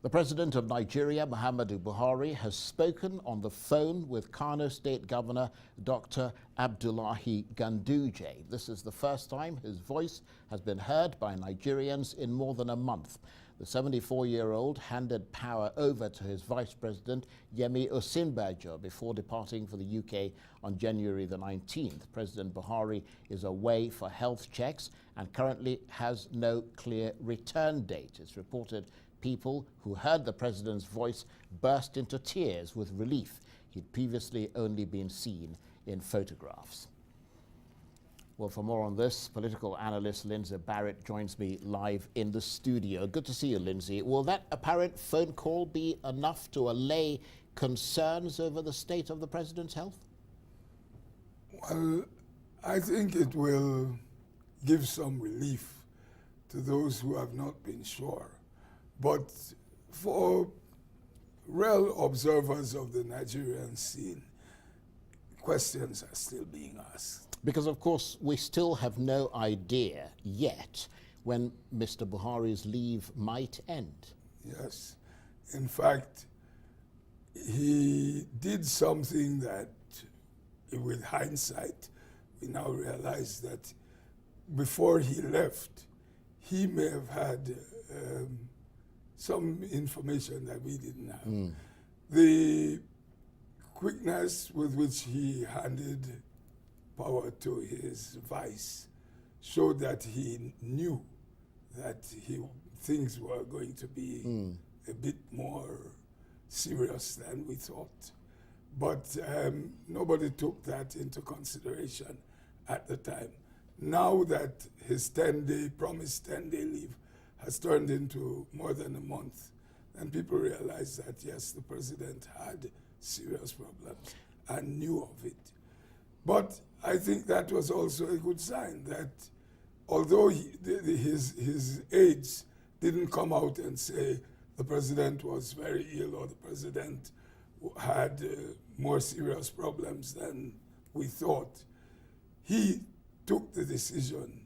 The President of Nigeria, Muhammadu Buhari, has spoken on the phone with Kano State Governor Dr. Abdullahi Ganduje. This is the first time his voice has been heard by Nigerians in more than a month. The 74-year-old handed power over to his Vice President, Yemi Osinbajo, before departing for the UK on January the 19th. President Buhari is away for health checks and currently has no clear return date. It's reported people who heard the president's voice burst into tears with relief. He'd previously only been seen in photographs. Well, for more on this, political analyst Lindsay Barrett joins me live in the studio. Good to see you, Lindsay. Will that apparent phone call be enough to allay concerns over the state of the president's health? Well, I think it will give some relief to those who have not been sure. But for real observers of the Nigerian scene, questions are still being asked. Because, of course, we still have no idea yet when Mr. Buhari's leave might end. Yes. In fact, he did something that, with hindsight, we now realize that before he left, he may have had some information that we didn't have. The quickness with which he handed power to his vice showed that he knew that things were going to be a bit more serious than we thought. But nobody took that into consideration at the time. Now that his promised 10-day leave has turned into more than a month, and people realize that, yes, the president had serious problems and knew of it. But I think that was also a good sign that although his aides didn't come out and say the president was very ill or the president had more serious problems than we thought, he took the decision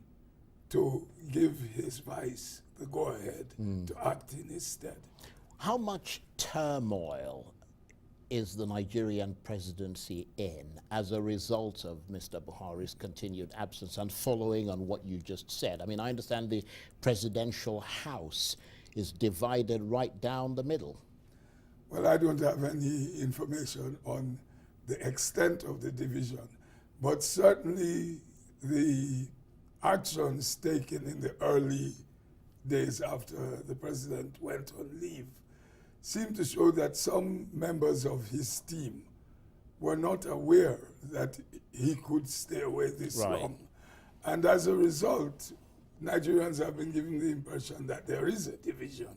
to give his vice the go-ahead to act in his stead. How much turmoil is the Nigerian presidency in as a result of Mr. Buhari's continued absence and following on what you just said? I mean, I understand the presidential house is divided right down the middle. Well, I don't have any information on the extent of the division, but certainly the actions taken in the early days after the president went on leave seemed to show that some members of his team were not aware that he could stay away this long. And as a result, Nigerians have been given the impression that there is a division,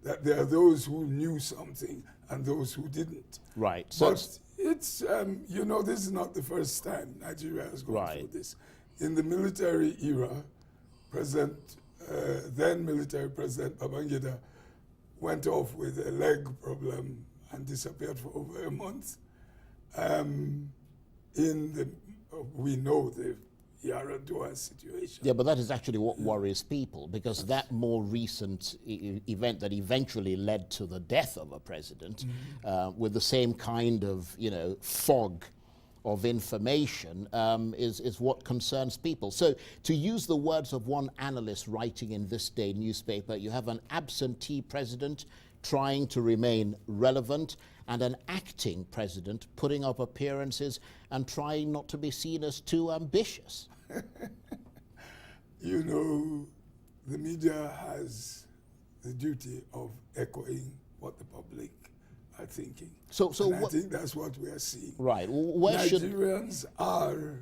that there are those who knew something and those who didn't. Right. But it's, you know, this is not the first time Nigeria has gone through this. In the military era, then military President Babangida went off with a leg problem and disappeared for over a month. We know the Yaradua situation. Yeah, but that is actually what worries people, because that more recent event that eventually led to the death of a president with the same kind of, fog of information is what concerns people. So to use the words of one analyst writing in Thisday newspaper, you have an absentee president trying to remain relevant and an acting president putting up appearances and trying not to be seen as too ambitious. You know, the media has the duty of echoing what the public are thinking. So I think that's what we are seeing. Right. Nigerians are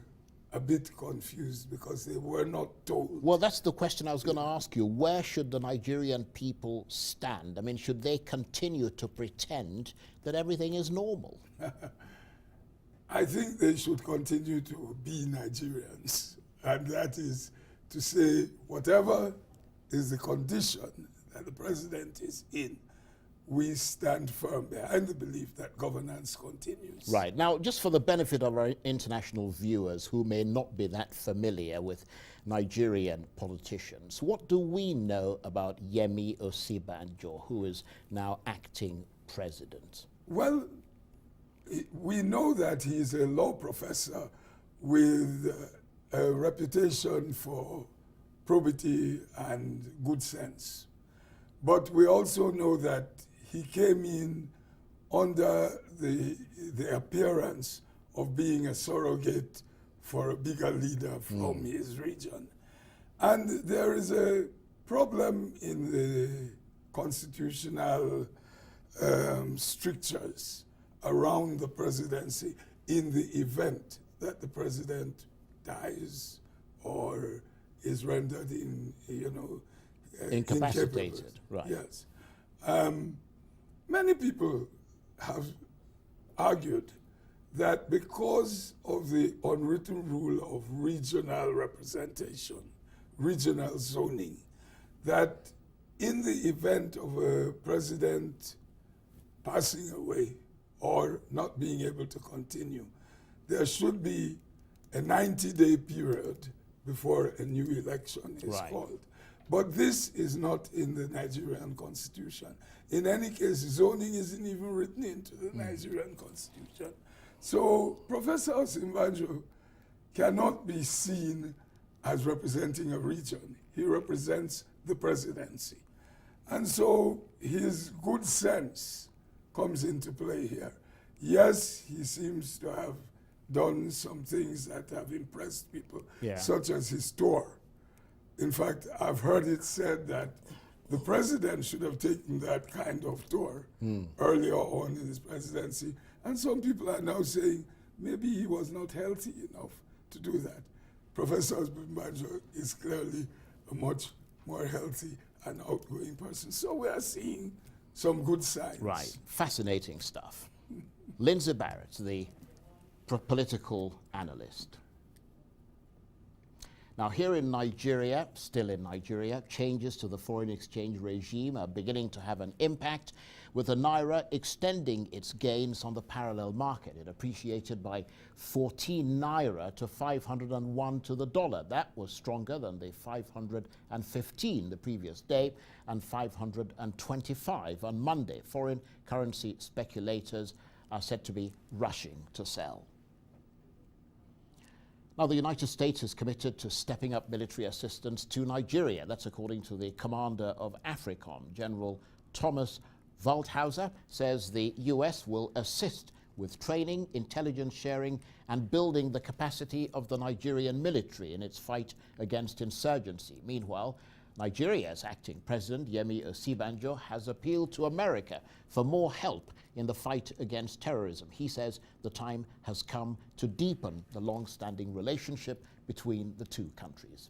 a bit confused because they were not told. Well, that's the question I was going to ask you. Where should the Nigerian people stand? I mean, should they continue to pretend that everything is normal? I think they should continue to be Nigerians. And that is to say, whatever is the condition that the president is in, we stand firm behind the belief that governance continues. Right. Now, just for the benefit of our international viewers who may not be that familiar with Nigerian politicians, what do we know about Yemi Osibanjo, who is now acting president? Well, we know that he is a law professor with a reputation for probity and good sense. But we also know that he came in under the appearance of being a surrogate for a bigger leader from his region. And there is a problem in the constitutional strictures around the presidency in the event that the president dies or is rendered incapacitated. Right. Yes. Many people have argued that because of the unwritten rule of regional representation, regional zoning, that in the event of a president passing away or not being able to continue, there should be a 90-day period before a new election is called. But this is not in the Nigerian constitution. In any case, zoning isn't even written into the Nigerian constitution. So Professor Osinbajo cannot be seen as representing a region. He represents the presidency. And so his good sense comes into play here. Yes, he seems to have done some things that have impressed people, such as his tour. In fact, I've heard it said that the president should have taken that kind of tour earlier on in his presidency. And some people are now saying maybe he was not healthy enough to do that. Professor Osinbajo is clearly a much more healthy and outgoing person. So we are seeing some good signs. Right. Fascinating stuff. Lindsay Barrett, the political analyst. Now, here in Nigeria, still in Nigeria, changes to the foreign exchange regime are beginning to have an impact, with the Naira extending its gains on the parallel market. It appreciated by 14 Naira to 501 to the dollar. That was stronger than the 515 the previous day and 525 on Monday. Foreign currency speculators are said to be rushing to sell. Now, the United States is committed to stepping up military assistance to Nigeria. That's according to the commander of AFRICOM, General Thomas Waldhauser, says the U.S. will assist with training, intelligence sharing, and building the capacity of the Nigerian military in its fight against insurgency. Meanwhile, Nigeria's acting president, Yemi Osibanjo, has appealed to America for more help in the fight against terrorism. He says the time has come to deepen the long-standing relationship between the two countries.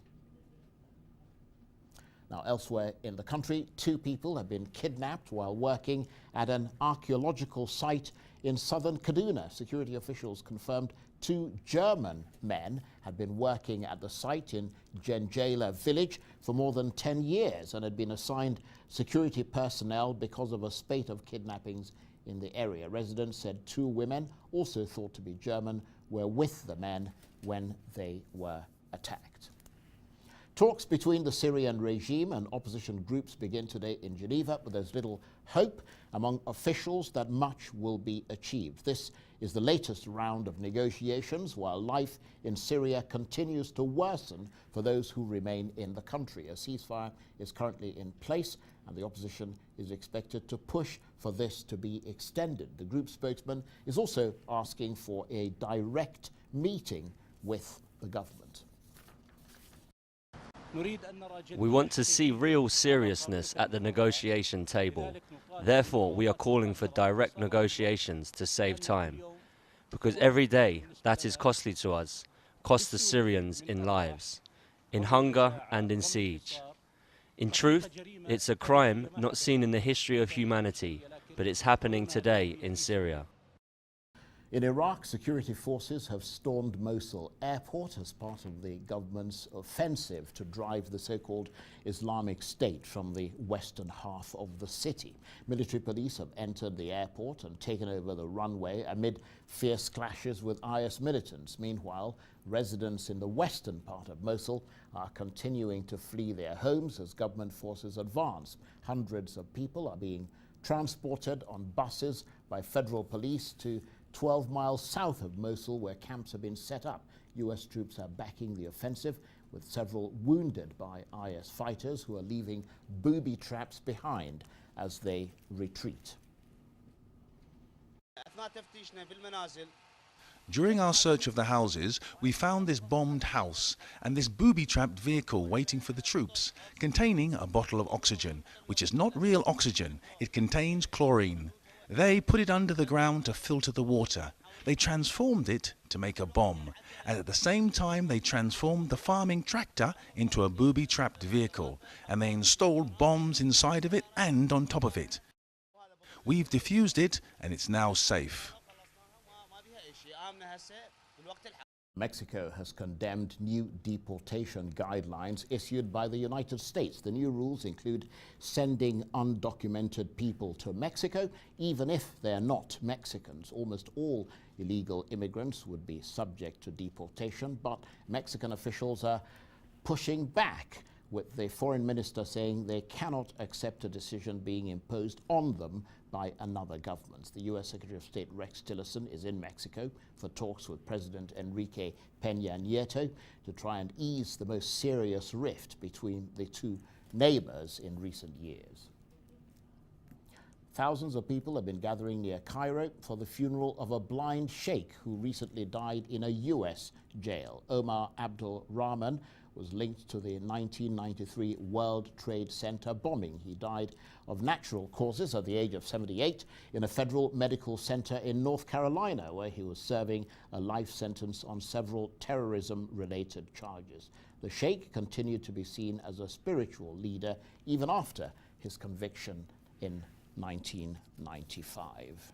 Now, elsewhere in the country, 2 people have been kidnapped while working at an archaeological site in southern Kaduna. Security officials confirmed 2 German men had been working at the site in Genjela village for more than 10 years and had been assigned security personnel because of a spate of kidnappings in the area. Residents said 2 women, also thought to be German, were with the men when they were attacked. Talks between the Syrian regime and opposition groups begin today in Geneva, but there's little hope among officials that much will be achieved. This is the latest round of negotiations, while life in Syria continues to worsen for those who remain in the country. A ceasefire is currently in place, and the opposition is expected to push for this to be extended. The group spokesman is also asking for a direct meeting with the government. We want to see real seriousness at the negotiation table. Therefore, we are calling for direct negotiations to save time. Because every day, that is costly to us, costs the Syrians in lives, in hunger and in siege. In truth, it's a crime not seen in the history of humanity, but it's happening today in Syria. In Iraq, security forces have stormed Mosul airport as part of the government's offensive to drive the so-called Islamic State from the western half of the city. Military police have entered the airport and taken over the runway amid fierce clashes with IS militants. Meanwhile, residents in the western part of Mosul are continuing to flee their homes as government forces advance. Hundreds of people are being transported on buses by federal police to 12 miles south of Mosul, where camps have been set up. US troops are backing the offensive, with several wounded by IS fighters who are leaving booby traps behind as they retreat. During our search of the houses, we found this bombed house and this booby-trapped vehicle waiting for the troops, containing a bottle of oxygen, which is not real oxygen, it contains chlorine. They put it under the ground to filter the water. They transformed it to make a bomb, and at the same time they transformed the farming tractor into a booby-trapped vehicle, and they installed bombs inside of it and on top of it. We've defused it, and it's now safe. Mexico has condemned new deportation guidelines issued by the United States. The new rules include sending undocumented people to Mexico, even if they're not Mexicans. Almost all illegal immigrants would be subject to deportation, but Mexican officials are pushing back, with the foreign minister saying they cannot accept a decision being imposed on them by another government. The U.S. Secretary of State Rex Tillerson is in Mexico for talks with President Enrique Peña Nieto to try and ease the most serious rift between the two neighbors in recent years. Thousands of people have been gathering near Cairo for the funeral of a blind sheikh who recently died in a U.S. jail. Omar Abdul Rahman was linked to the 1993 World Trade Center bombing. He died of natural causes at the age of 78 in a federal medical center in North Carolina, where he was serving a life sentence on several terrorism-related charges. The sheikh continued to be seen as a spiritual leader even after his conviction in 1995.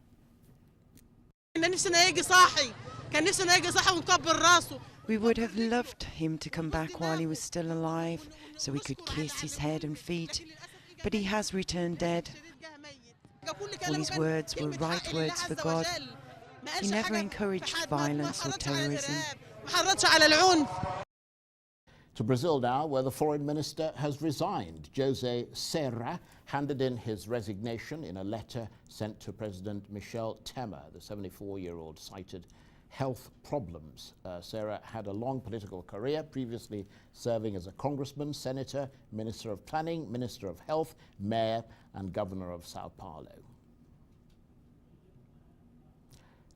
We would have loved him to come back while he was still alive, so we could kiss his head and feet. But he has returned dead. All his words were right words for God. He never encouraged violence or terrorism. To Brazil now, where the foreign minister has resigned. José Serra handed in his resignation in a letter sent to President Michel Temer. The 74-year-old cited health problems. Serra had a long political career, previously serving as a congressman, senator, minister of planning, minister of health, mayor, and governor of Sao Paulo.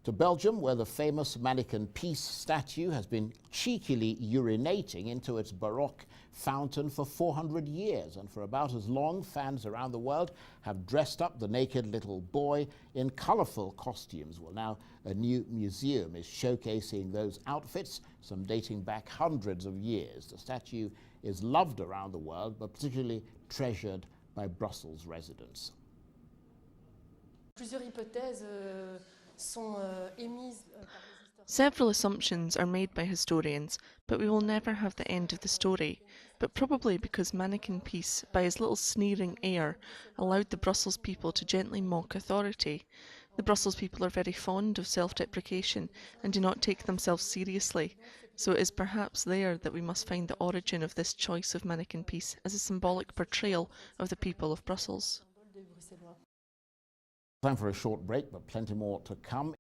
To Belgium, where the famous mannequin Peace statue has been cheekily urinating into its Baroque fountain for 400 years, and for about as long, fans around the world have dressed up the naked little boy in colourful costumes. Well, now a new museum is showcasing those outfits, some dating back hundreds of years. The statue is loved around the world, but particularly treasured by Brussels residents. Several assumptions are made by historians, but we will never have the end of the story. But probably because Mannequin Peace, by his little sneering air, allowed the Brussels people to gently mock authority. The Brussels people are very fond of self-deprecation and do not take themselves seriously, so it is perhaps there that we must find the origin of this choice of Mannequin Peace as a symbolic portrayal of the people of Brussels. Time for a short break, but plenty more to come.